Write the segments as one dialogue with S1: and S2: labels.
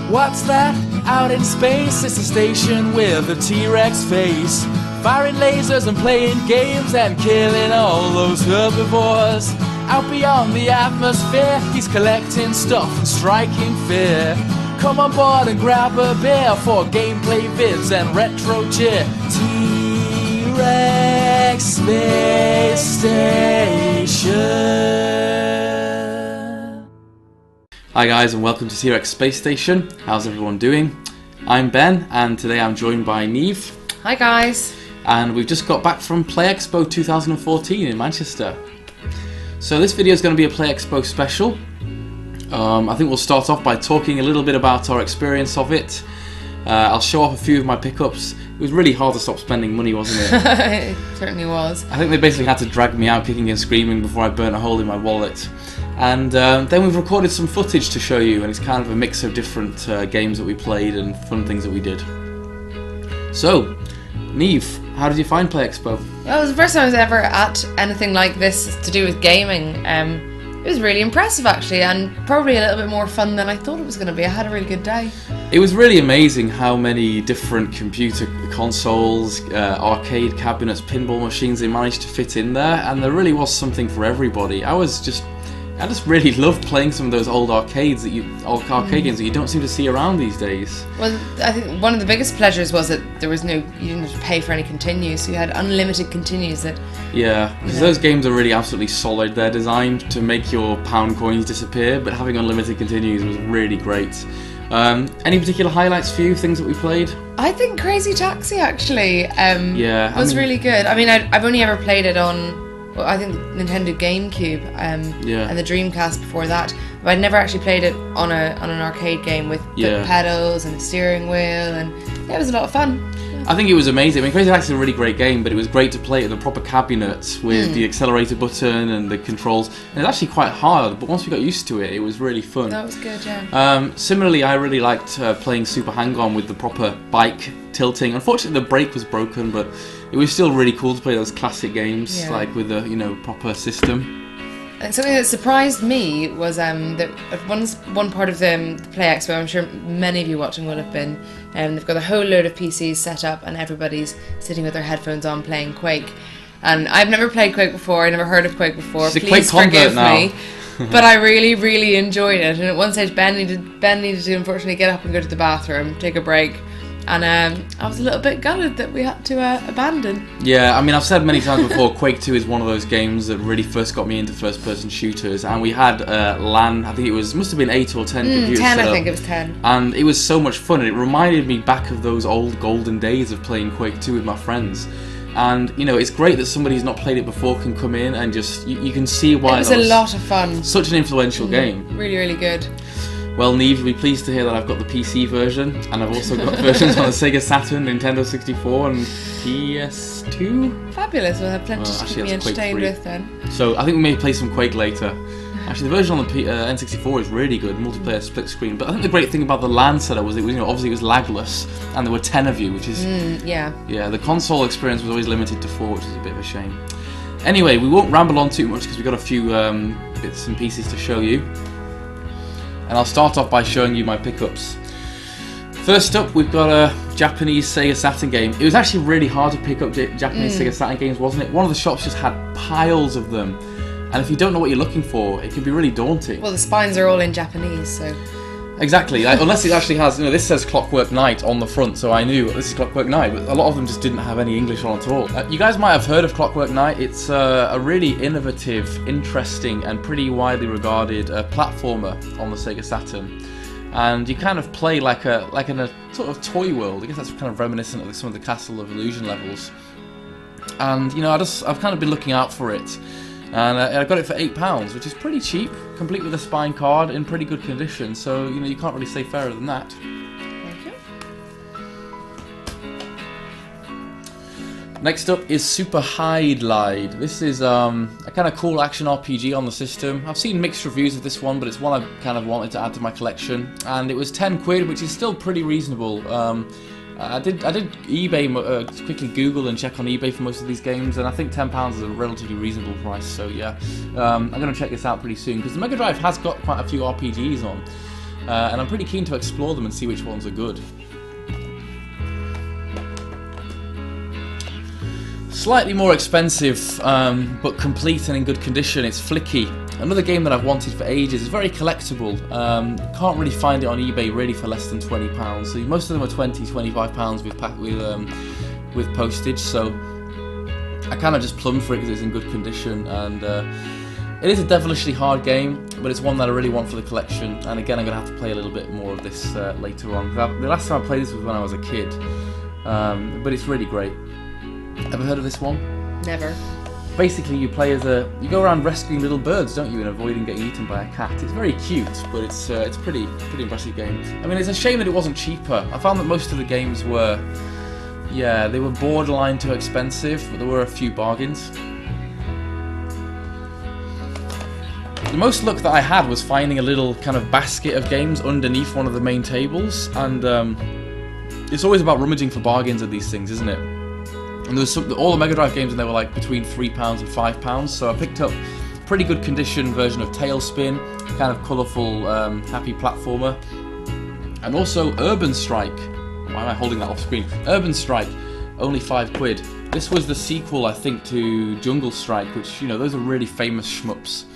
S1: What's that? Out in space, it's a station with a T-Rex face, firing lasers and playing games and killing all those herbivores. Out beyond the atmosphere, he's collecting stuff and striking fear. Come on board and grab a beer for gameplay vids and retro cheer. T-Rex Space Station.
S2: Hi guys, and welcome to T-Rex Space Station. How's everyone doing? I'm Ben, and today I'm joined by Neve.
S3: Hi guys.
S2: And we've just got back from Play Expo 2014 in Manchester. So this video is going to be a Play Expo special. I think we'll start off by talking a little bit about our experience of it. I'll show off a few of my pickups. It was really hard to stop spending money, wasn't it?
S3: It certainly was.
S2: I think they basically had to drag me out kicking and screaming before I burnt a hole in my wallet. And then we've recorded some footage to show you, and it's kind of a mix of different games that we played and fun things that we did. So, Neve, how did you find Play Expo?
S3: Well, it was the first time I was ever at anything like this to do with gaming. It was really impressive actually, and probably a little bit more fun than I thought it was going to be. I had a really good day.
S2: It was really amazing how many different computer consoles, arcade cabinets, pinball machines they managed to fit in there, and there really was something for everybody. I just really loved playing some of those old arcades games that you don't seem to see around these days.
S3: Well, I think one of the biggest pleasures was that you didn't have to pay for any continues, so you had unlimited continues.
S2: Yeah, because those games are really absolutely solid. They're designed to make your pound coins disappear, but having unlimited continues was really great. Any particular highlights for you, things that we played?
S3: I think Crazy Taxi actually was really good. I mean, I've only ever played it on, well, I think Nintendo GameCube and the Dreamcast before that. But I'd never actually played it on an arcade game with the pedals and the steering wheel, and it was a lot of fun.
S2: I think it was amazing. I mean, Crazy Taxi is a really great game, but it was great to play it in the proper cabinet with the accelerator button and the controls. And it's actually quite hard, but once we got used to it, it was really fun.
S3: That was good, yeah.
S2: Similarly, I really liked playing Super Hang-On with the proper bike tilting. Unfortunately, the brake was broken, but it was still really cool to play those classic games, like with the proper system.
S3: And something that surprised me was that one part of the Play Expo, I'm sure many of you watching will have been, they've got a whole load of PCs set up and everybody's sitting with their headphones on playing Quake. And I've never played Quake before, I never heard of Quake before, please forgive me. But I really, really enjoyed it. And at one stage Ben needed to unfortunately get up and go to the bathroom, take a break. And I was a little bit gutted that we had to abandon. Yeah,
S2: I mean, I've said many times before, Quake 2 is one of those games that really first got me into first-person shooters. And we had LAN, I think must have been 8 or 10 computers
S3: 10, I think it was 10.
S2: And it was so much fun, and it reminded me back of those old golden days of playing Quake 2 with my friends. And, it's great that somebody who's not played it before can come in and just, you can see why
S3: it was a lot of fun.
S2: Such an influential game.
S3: Really, really good.
S2: Well, Neve, you'll be pleased to hear that I've got the PC version, and I've also got versions on the Sega Saturn, Nintendo 64, and PS2.
S3: Fabulous, we'll have plenty to keep me entertained with then.
S2: So I think we may play some Quake later. Actually, the version on the N64 is really good, multiplayer split screen. But I think the great thing about the LAN setup was obviously it was lagless, and there were 10 of you, which is yeah. The console experience was always limited to 4, which is a bit of a shame. Anyway, we won't ramble on too much because we've got a few bits and pieces to show you. And I'll start off by showing you my pickups. First up, we've got a Japanese Sega Saturn game. It was actually really hard to pick up Japanese Sega Saturn games, wasn't it? One of the shops just had piles of them. And if you don't know what you're looking for, it can be really daunting.
S3: Well, the spines are all in Japanese, so...
S2: Exactly, unless it actually has, this says Clockwork Knight on the front, so I knew this is Clockwork Knight, but a lot of them just didn't have any English on at all. You guys might have heard of Clockwork Knight. It's a really innovative, interesting, and pretty widely regarded platformer on the Sega Saturn. And you kind of play like in a sort of toy world. I guess that's kind of reminiscent of some of the Castle of Illusion levels. And, I've kind of been looking out for it. And I got it for £8, which is pretty cheap, complete with a spine card, in pretty good condition, so you can't really say fairer than that.
S3: Okay.
S2: Next up is Super Hide-Lide. This is a kind of cool action RPG on the system. I've seen mixed reviews of this one, but it's one I kind of wanted to add to my collection, and it was £10, which is still pretty reasonable. I did eBay, quickly Google and check on eBay for most of these games, and I think £10 is a relatively reasonable price, so yeah. I'm going to check this out pretty soon, because the Mega Drive has got quite a few RPGs on. and I'm pretty keen to explore them and see which ones are good. Slightly more expensive, but complete and in good condition, it's Flicky. Another game that I've wanted for ages. It's very collectible. Can't really find it on eBay really for less than £20. So most of them are £20–25 with postage. So I kind of just plumbed for it because it's in good condition, and it is a devilishly hard game, but it's one that I really want for the collection. And again, I'm gonna have to play a little bit more of this later on. The last time I played this was when I was a kid, but it's really great. Ever heard of this one? Never. Basically, you play as you go around rescuing little birds, don't you, and avoiding getting eaten by a cat. It's very cute, but it's a pretty impressive game. I mean, it's a shame that it wasn't cheaper. I found that most of the games were, yeah, they were borderline too expensive, but there were a few bargains. The most luck that I had was finding a little kind of basket of games underneath one of the main tables, and it's always about rummaging for bargains at these things, isn't it? And there was all the Mega Drive games, and they were like between £3 and £5. So I picked up a pretty good condition version of Tailspin, kind of colourful, happy platformer, and also Urban Strike. Why am I holding that off screen? Urban Strike, only £5. This was the sequel, I think, to Jungle Strike, which, you know, those are really famous shmups.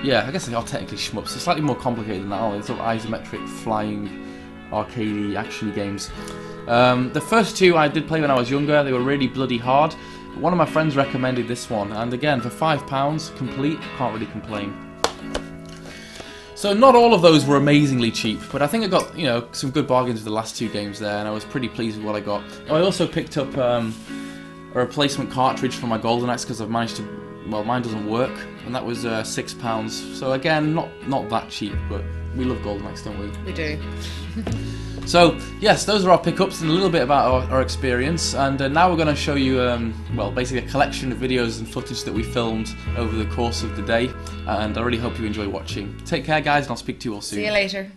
S2: Yeah, I guess they are technically shmups. They're slightly more complicated than that, aren't they? They're sort of isometric, flying, arcadey, actiony games. The first two I did play when I was younger. They were really bloody hard. But one of my friends recommended this one, and again, for £5, complete, can't really complain. So not all of those were amazingly cheap, but I think I got, you know, some good bargains with the last two games there, and I was pretty pleased with what I got. I also picked up a replacement cartridge for my Golden Axe because I've managed to, well, mine doesn't work, and that was £6. So again, not that cheap, but we love Golden Axe, don't we? We do. So, yes, those are our pickups and a little bit about our experience, and now we're going to show you, well, basically a collection of videos and footage that we filmed over the course of the day, and I really hope you enjoy watching. Take care, guys, and I'll speak to you all soon. See you later.